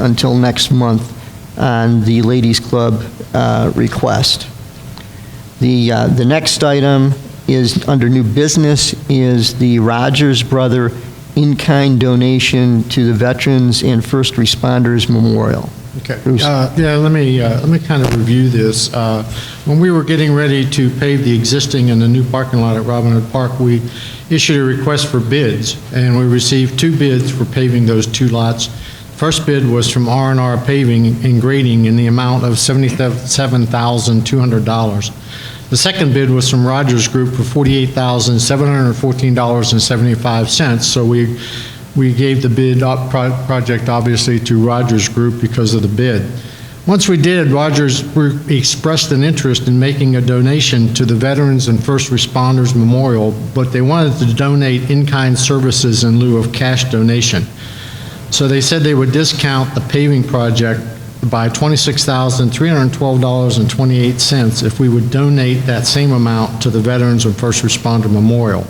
until next month on the Ladies Club request. The next item is under new business is the Rogers Brother in-kind donation to the Veterans and First Responders Memorial. Okay. Yeah, let me kind of review this. When we were getting ready to pave the existing and the new parking lot at Robin Hood Park, we issued a request for bids, and we received 2 bids for paving those 2 lots. First bid was from R&R Paving and Grading in the amount of $77,200. The second bid was from Rogers Group for $48,714.75. So we gave the bid project obviously to Rogers Group because of the bid. Once we did, Rogers expressed an interest in making a donation to the Veterans and First Responders Memorial, but they wanted to donate in-kind services in lieu of cash donation. So they said they would discount the paving project by $26,312.28 if we would donate that same amount to the Veterans and First Responder Memorial.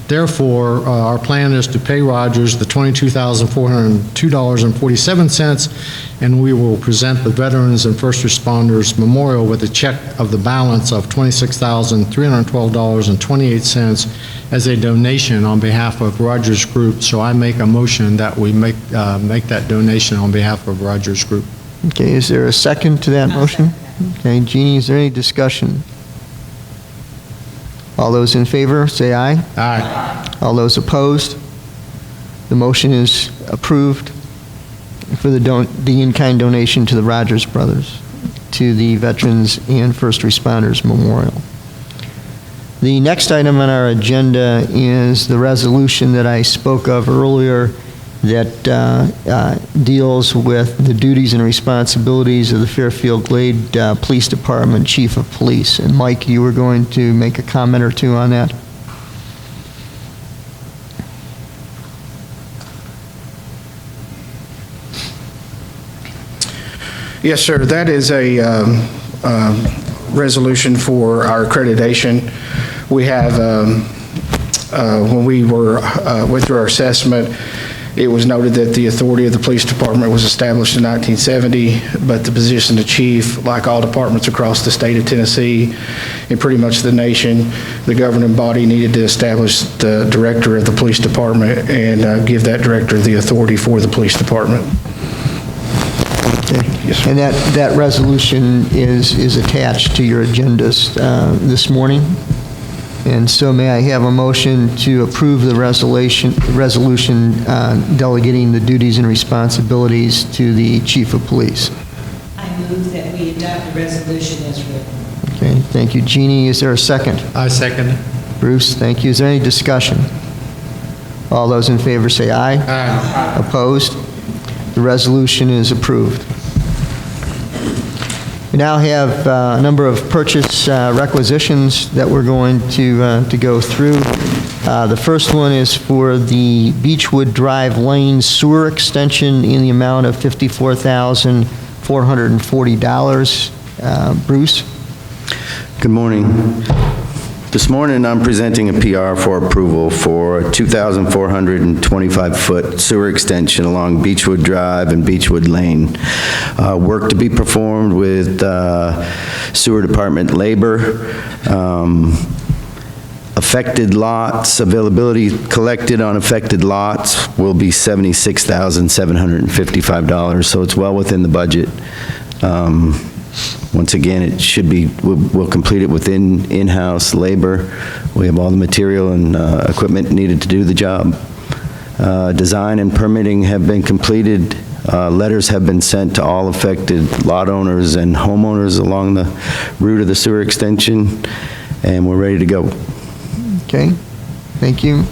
Therefore, our plan is to pay Rogers the $22,402.47, and we will present the Veterans and First Responders Memorial with a check of the balance of $26,312.28 as a donation on behalf of Rogers Group. So I make a motion that we make that donation on behalf of Rogers Group. Okay, is there a second to that motion? Okay, Jeannie, is there any discussion? All those in favor, say aye. Aye. All those opposed? The motion is approved for the in-kind donation to the Rogers Brothers, to the Veterans and First Responders Memorial. The next item on our agenda is the resolution that I spoke of earlier that deals with the duties and responsibilities of the Fairfield Glade Police Department Chief of Police. And Mike, you were going to make a comment or two on that? Yes, sir. That is a resolution for our accreditation. We have, when we went through our assessment, it was noted that the authority of the police department was established in 1970, but the position of chief, like all departments across the state of Tennessee and pretty much the nation, the governing body needed to establish the director of the police department and give that director the authority for the police department. Okay. Yes, and that resolution is attached to your agendas this morning. And so may I have a motion to approve the resolution delegating the duties and responsibilities to the Chief of Police? I move that we adopt the resolution as written. Okay, thank you. Jeannie, is there a second? I second it. Bruce, thank you. Is there any discussion? All those in favor say aye. Aye. Opposed? The resolution is approved. We now have a number of purchase requisitions that we're going to go through. The first one is for the Beechwood Drive Lane sewer extension in the amount of $54,440. Bruce? Good morning. This morning I'm presenting a PR for approval for a 2,425-foot sewer extension along Beechwood Drive and Beechwood Lane. Work to be performed with sewer department labor. Affected lots, availability collected on affected lots will be $76,755, so it's well within the budget. Once again, it should be, we'll complete it within in-house labor. We have all the material and equipment needed to do the job. Design and permitting have been completed. Letters have been sent to all affected lot owners and homeowners along the route of the sewer extension, and we're ready to go. Okay, thank you.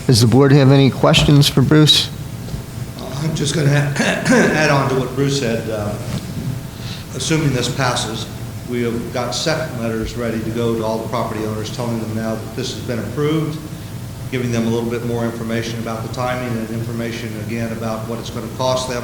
Does the board have any questions for Bruce? I'm just going to add on to what Bruce said. Assuming this passes, we have got second letters ready to go to all the property owners, telling them now that this has been approved, giving them a little bit more information about the timing and information again about what it's going to cost them.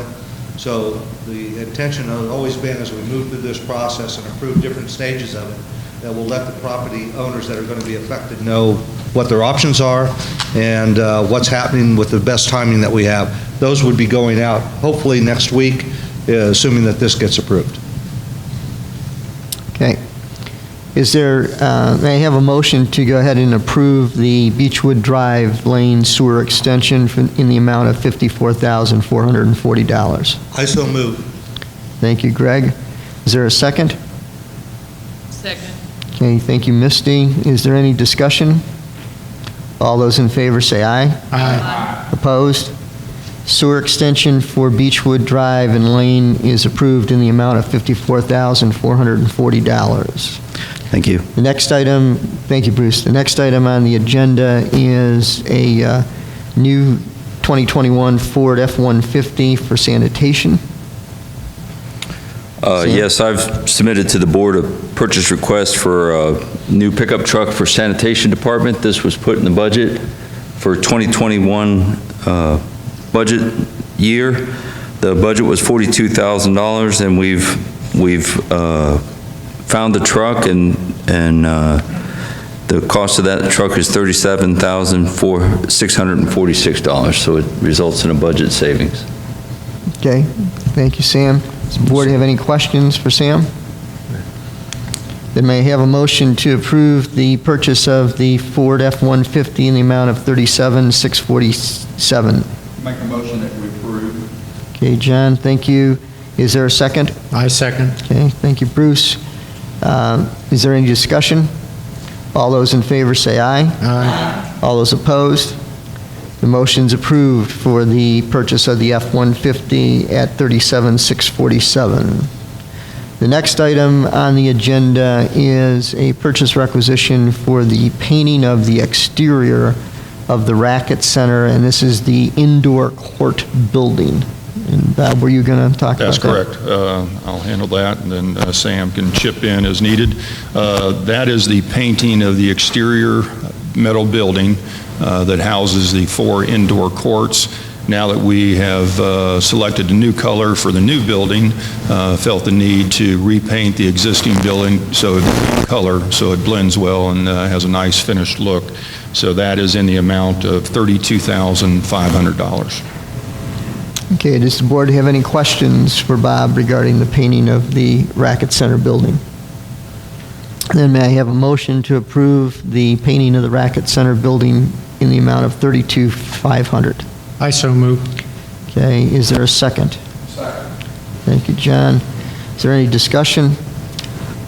So the intention has always been, as we move through this process and approve different stages of it, that we'll let the property owners that are going to be affected know what their options are and what's happening with the best timing that we have. Those would be going out hopefully next week, assuming that this gets approved. Okay. Is there, may I have a motion to go ahead and approve the Beechwood Drive Lane sewer extension in the amount of $54,440? I so move. Thank you, Greg. Is there a second? Second. Okay, thank you, Misty. Is there any discussion? All those in favor say aye. Aye. Opposed? Sewer extension for Beechwood Drive and Lane is approved in the amount of $54,440. Thank you. The next item, thank you, Bruce. The next item on the agenda is a new 2021 Ford F-150 for sanitation. Yes, I've submitted to the board a purchase request for a new pickup truck for sanitation department. This was put in the budget for 2021 budget year. The budget was $42,000, and we've found the truck, and the cost of that truck is $37,646, so it results in a budget savings. Okay, thank you, Sam. Does the board have any questions for Sam? Then may I have a motion to approve the purchase of the Ford F-150 in the amount of $37,647? Make a motion that we approve. Okay, John, thank you. Is there a second? I second. Okay, thank you, Bruce. Is there any discussion? All those in favor say aye. Aye. All those opposed? The motion's approved for the purchase of the F-150 at $37,647. The next item on the agenda is a purchase requisition for the painting of the exterior of the Racket Center, and this is the indoor court building. And Bob, were you going to talk about that? That's correct. I'll handle that, and then Sam can chip in as needed. That is the painting of the exterior metal building that houses the 4 indoor courts. Now that we have selected a new color for the new building, felt the need to repaint the existing building so it blends well and has a nice finished look. So that is in the amount of $32,500. Okay, does the board have any questions for Bob regarding the painting of the Racket Center building? Then may I have a motion to approve the painting of the Racket Center building in the amount of $32,500? I so move. Okay, is there a second? Second. Thank you, John. Is there any discussion?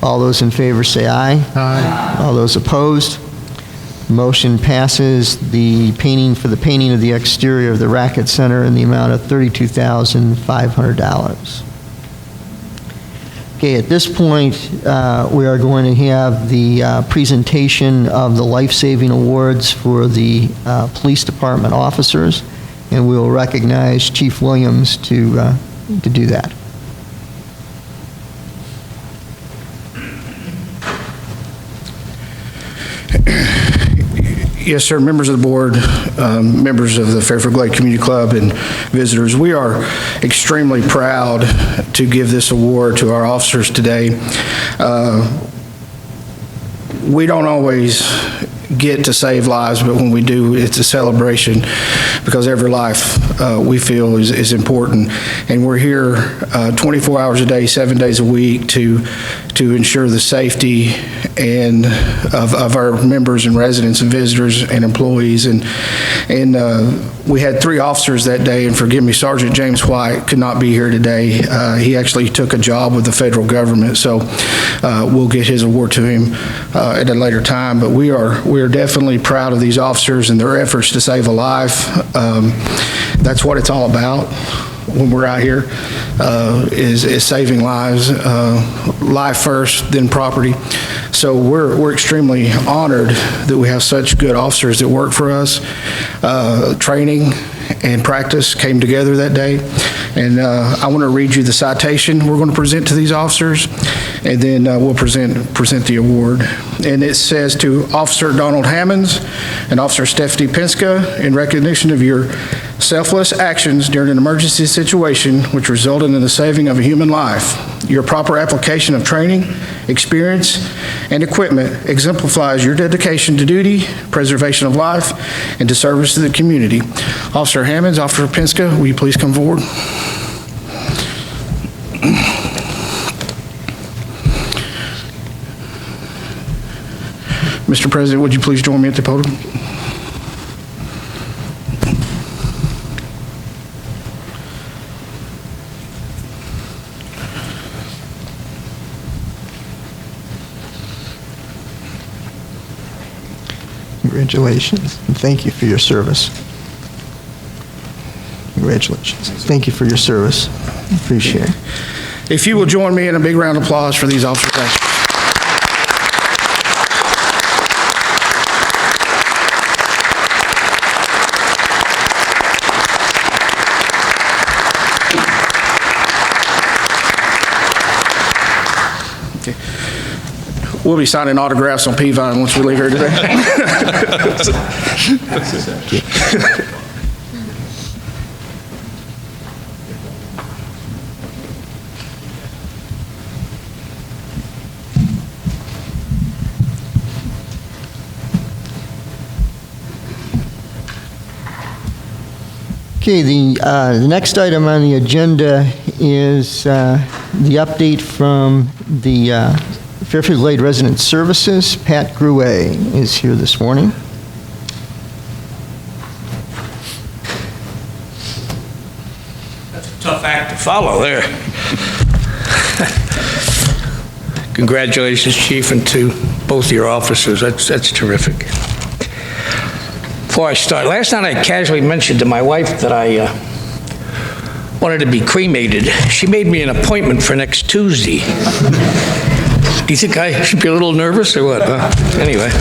All those in favor say aye. Aye. All those opposed? Motion passes. The painting for the painting of the exterior of the Racket Center in the amount of $32,500. Okay, at this point, we are going to have the presentation of the life-saving awards for the police department officers, and we will recognize Chief Williams to do that. Yes, sir. Members of the board, members of the Fairfield Glade Community Club, and visitors, we are extremely proud to give this award to our officers today. We don't always get to save lives, but when we do, it's a celebration because every life we feel is important. And we're here 24 hours a day, 7 days a week to ensure the safety and of our members and residents and visitors and employees. And we had 3 officers that day, and forgive me, Sergeant James White could not be here today. He actually took a job with the federal government, so we'll get his award to him at a later time. But we are definitely proud of these officers and their efforts to save a life. That's what it's all about when we're out here, is saving lives, life first, then property. So we're extremely honored that we have such good officers that work for us. Training and practice came together that day. And I want to read you the citation we're going to present to these officers, and then we'll present the award. And it says, to Officer Donald Hammonds and Officer Stephanie Penska, in recognition of your selfless actions during an emergency situation which resulted in the saving of a human life. Your proper application of training, experience, and equipment exemplifies your dedication to duty, preservation of life, and to service to the community. Officer Hammonds, Officer Penska, will you please come forward? Mr. President, would you please join me at the podium? Congratulations, and thank you for your service. Congratulations. Thank you for your service. Appreciate it. If you will join me in a big round of applause for these officers. Thank you. We'll be signing autographs on Peavine once we leave here today. Okay, the next item on the agenda is the update from the Fairfield Glade Resident Services. Pat Gruet is here this morning. That's a tough act to follow there. Congratulations, Chief, and to both your officers. That's terrific. Before I start, last night I casually mentioned to my wife that I wanted to be cremated. She made me an appointment for next Tuesday. Do you think I should be a little nervous or what? Anyway.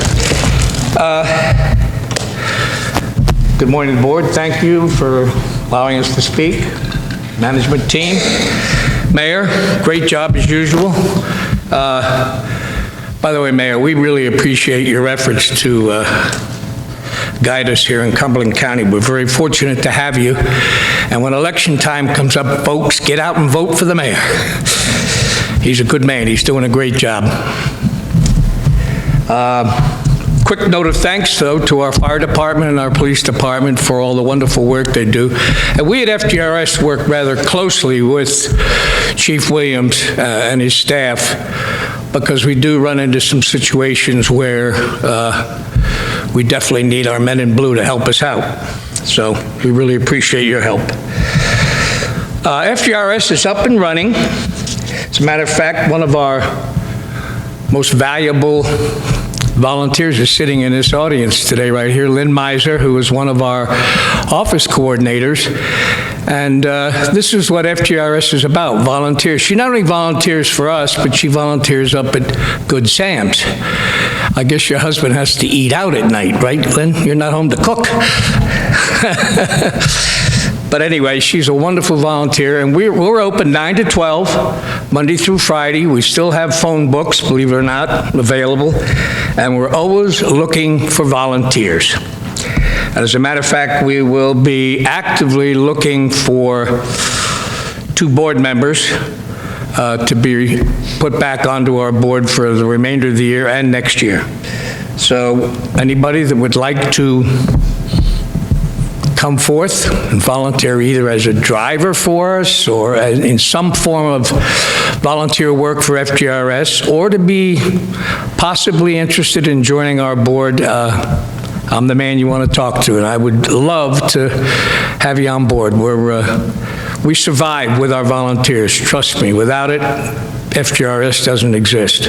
Good morning, board. Thank you for allowing us to speak. Management team. Mayor, great job as usual. By the way, Mayor, we really appreciate your efforts to guide us here in Cumberland County. We're very fortunate to have you. And when election time comes up, folks, get out and vote for the mayor. He's a good man. He's doing a great job. Quick note of thanks, though, to our fire department and our police department for all the wonderful work they do. And we at FGRS work rather closely with Chief Williams and his staff, because we do run into some situations where we definitely need our men in blue to help us out. So we really appreciate your help. FGRS is up and running. As a matter of fact, one of our most valuable volunteers is sitting in this audience today right here, Lynn Miser, who is one of our office coordinators. And this is what FGRS is about, volunteers. She not only volunteers for us, but she volunteers up at Good Sam's. I guess your husband has to eat out at night, right, Lynn? You're not home to cook. But anyway, she's a wonderful volunteer, and we're open 9 to 12, Monday through Friday. We still have phone books, believe it or not, available, and we're always looking for volunteers. And as a matter of fact, we will be actively looking for 2 board members to be put back onto our board for the remainder of the year and next year. So anybody that would like to come forth and volunteer either as a driver for us or in some form of volunteer work for FGRS, or to be possibly interested in joining our board, I'm the man you want to talk to, and I would love to have you on board. We survive with our volunteers, trust me. Without it, FGRS doesn't exist.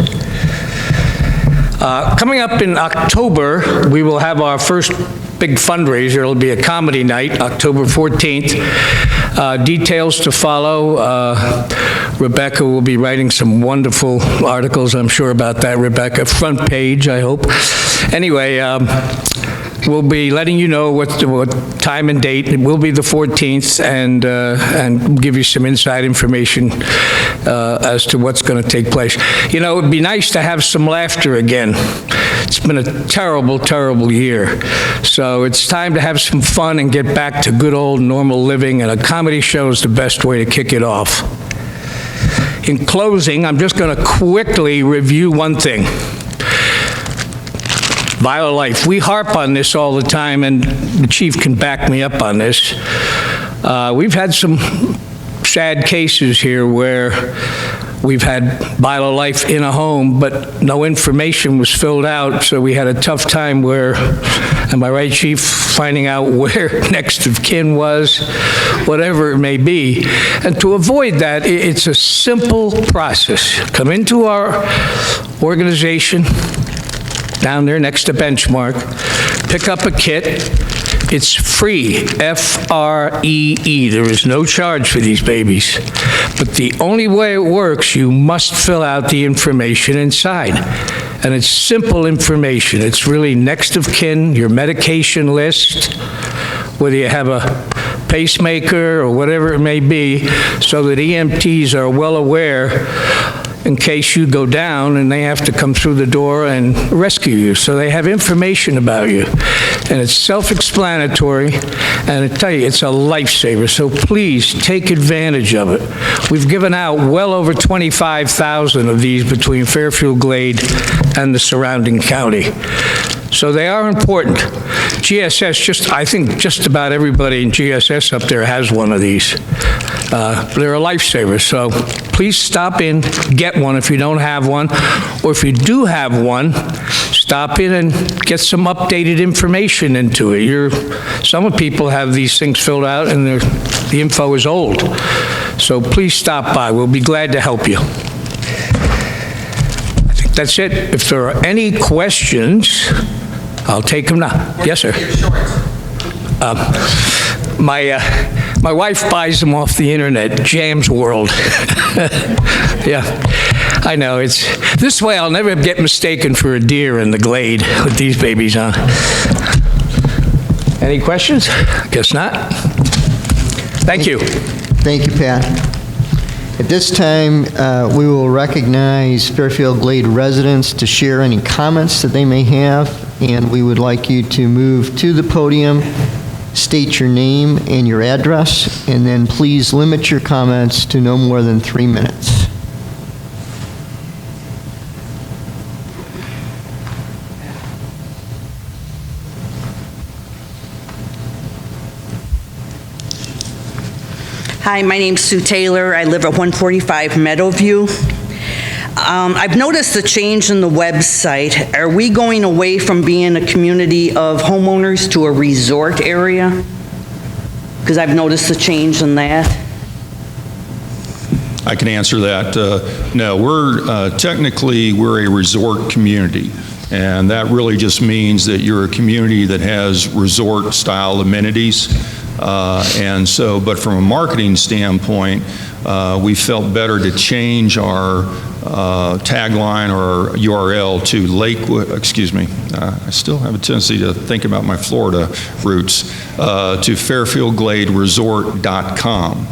Coming up in October, we will have our first big fundraiser. It'll be a comedy night, October 14th. Details to follow. Rebecca will be writing some wonderful articles, I'm sure, about that. Rebecca, front page, I hope. Anyway, we'll be letting you know what time and date. It will be the 14th, and give you some inside information as to what's going to take place. You know, it'd be nice to have some laughter again. It's been a terrible, terrible year. So it's time to have some fun and get back to good old normal living, and a comedy show is the best way to kick it off. In closing, I'm just going to quickly review one thing. BioLife. We harp on this all the time, and the chief can back me up on this. We've had some sad cases here where we've had BioLife in a home, but no information was filled out, so we had a tough time where, am I right, Chief, finding out where next of kin was, whatever it may be. And to avoid that, it's a simple process. Come into our organization, down there next to Benchmark, pick up a kit. It's free, F-R-E-E. There is no charge for these babies. But the only way it works, you must fill out the information inside. And it's simple information. It's really next of kin, your medication list, whether you have a pacemaker or whatever it may be, so that EMTs are well aware in case you go down and they have to come through the door and rescue you. So they have information about you. And it's self-explanatory, and I tell you, it's a lifesaver. So please take advantage of it. We've given out well over 25,000 of these between Fairfield Glade and the surrounding county. So they are important. GSS, I think just about everybody in GSS up there has one of these. They're a lifesaver, so please stop in, get one if you don't have one, or if you do have one, stop in and get some updated information into it. Some people have these things filled out and the info is old. So please stop by. We'll be glad to help you. I think that's it. If there are any questions, I'll take them now. Yes, sir. My wife buys them off the internet, Jam's World. Yeah, I know. This way I'll never get mistaken for a deer in the glade with these babies on. Any questions? Guess not. Thank you. Thank you, Pat. At this time, we will recognize Fairfield Glade residents to share any comments that they may have, and we would like you to move to the podium, state your name and your address, and then please limit your comments to no more than 3 minutes. Hi, my name's Sue Taylor. I live at 145 Meadowview. I've noticed a change in the website. Are we going away from being a community of homeowners to a resort area? Because I've noticed a change in that. I can answer that. No, we're a resort community, and that really just means that you're a community that has resort-style amenities. But from a marketing standpoint, we felt better to change our tagline or URL to I still have a tendency to think about my Florida roots, to fairfieldgladeresort.com.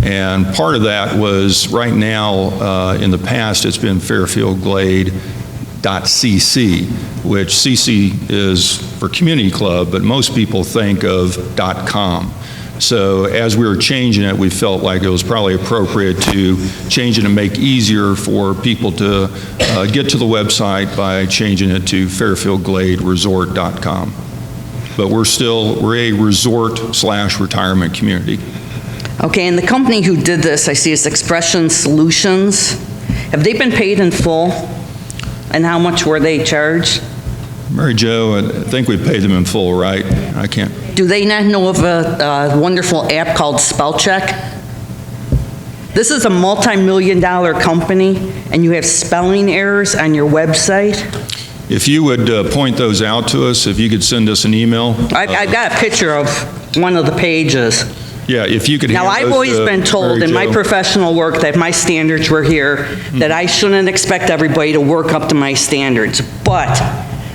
And part of that was, right now, in the past, it's been fairfieldglade.cc, which CC is for community club, but most people think of .com. So as we were changing it, we felt like it was probably appropriate to change it and make easier for people to get to the website by changing it to fairfieldgladeresort.com. But we're a resort/retirement community. Okay, and the company who did this, I see it's Expression Solutions. Have they been paid in full? And how much were they charged? Mary Jo, I think we paid them in full, right? I can't. Do they not know of a wonderful app called Spellcheck? This is a multi-million-dollar company, and you have spelling errors on your website? If you would point those out to us, if you could send us an email. I've got a picture of one of the pages. Yeah, if you could. Now, I've always been told in my professional work that my standards were here, that I shouldn't expect everybody to work up to my standards. But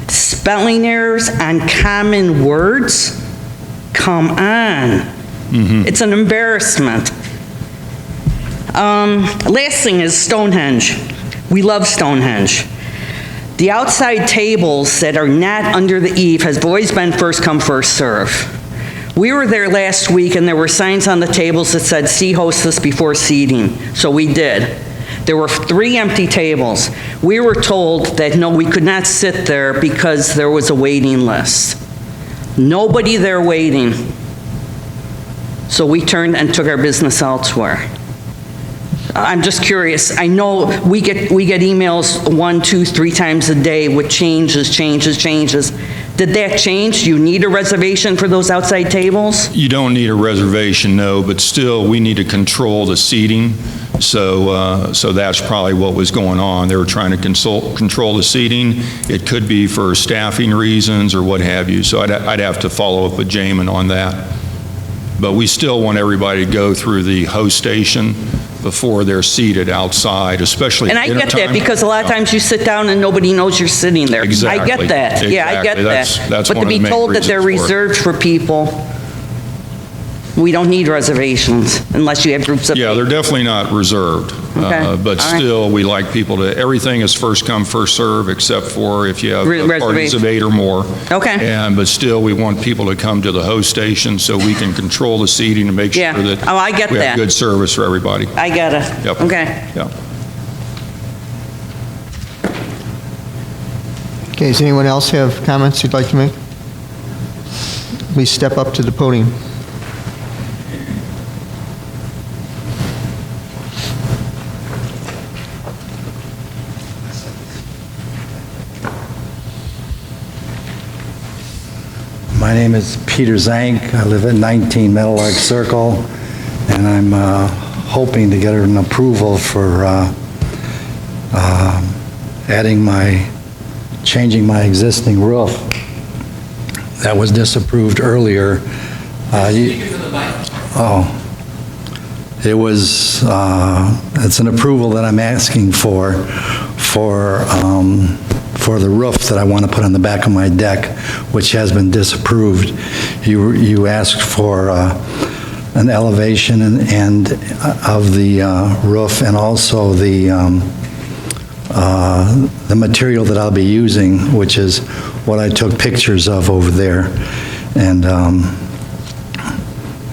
Spelling errors on common words? Come on. It's an embarrassment. Last thing is Stonehenge. We love Stonehenge. The outside tables that are not under the eave has always been first come, first serve. We were there last week and there were signs on the tables that said, "See hostess before seating." So we did. There were 3 empty tables. We were told that no, we could not sit there because there was a waiting list. Nobody there waiting. So we turned and took our business elsewhere. I'm just curious. I know we get emails 1, 2, 3 times a day with changes. Did that change? Do you need a reservation for those outside tables? You don't need a reservation, no, but still, we need to control the seating. So that's probably what was going on. They were trying to control the seating. It could be for staffing reasons or what have you. So I'd have to follow up with Jamin on that. But we still want everybody to go through the host station before they're seated outside, especially at And I dinner get that, time. because a lot of times you sit down and nobody knows you're sitting there. Exactly. I get that. Yeah, I get Exactly. that. That's But one to of the be main told that they're reasons for it. reserved for people, we don't need reservations unless you have groups of Yeah, they're definitely not reserved. Okay. But All right. still, we like people to, everything is first come, first serve, except for if you have parties Reservation. of 8 or more. Okay. But still, we want people to come to the host station so we can control the seating and make sure Yeah. that Oh, I get we that. have good service for everybody. I get it. Yep. Okay. Yep. Okay, does anyone else have comments you'd like to make? Please step up to the podium. My name is Peter Zank. I live at 19 Meadowlark Circle, and I'm hoping to get an approval for changing my existing roof that was disapproved earlier. It's an approval that I'm asking for the roof that I want to put on the back of my deck, which has been disapproved. You asked for an elevation and of the roof, and also the material that I'll be using, which is what I took pictures of over there. And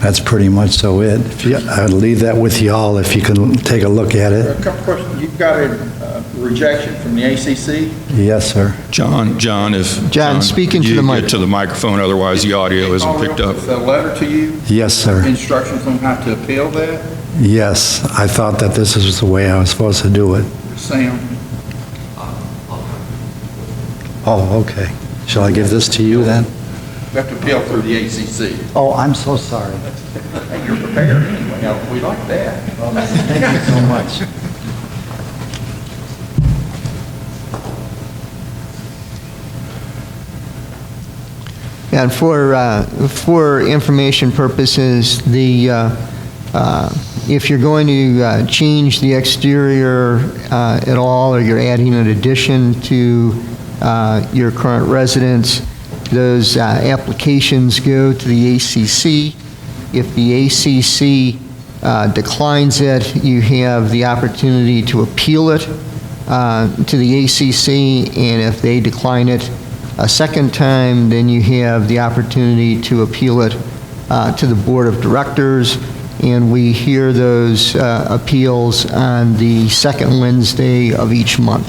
that's pretty much so it. I'd leave that with you all if you can take a look at it. A couple questions. You've got a rejection from the ACC? Yes, sir. John, speak into the mic. Get to the microphone, otherwise the audio isn't picked up. With a letter to you? Yes, sir. Instructions on how to appeal that? Yes, I thought that this is the way I was supposed to do it. Sam? Oh, okay. Shall I give this to you then? You have to appeal through the ACC. Oh, I'm so sorry. Hey, you're prepared anyway. We like that. Thank you so much. And for information purposes, if you're going to change the exterior at all, or you're adding an addition to your current residence, those applications go to the ACC. If the ACC declines it, you have the opportunity to appeal it to the ACC, and if they decline it a second time, then you have the opportunity to appeal it to the Board of Directors, and we hear those appeals on the second Wednesday of each month.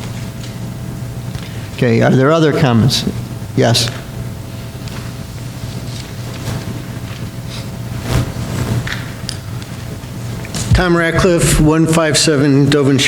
Okay, are there other comments? Yes? Tom Ratcliffe, 157 Dovin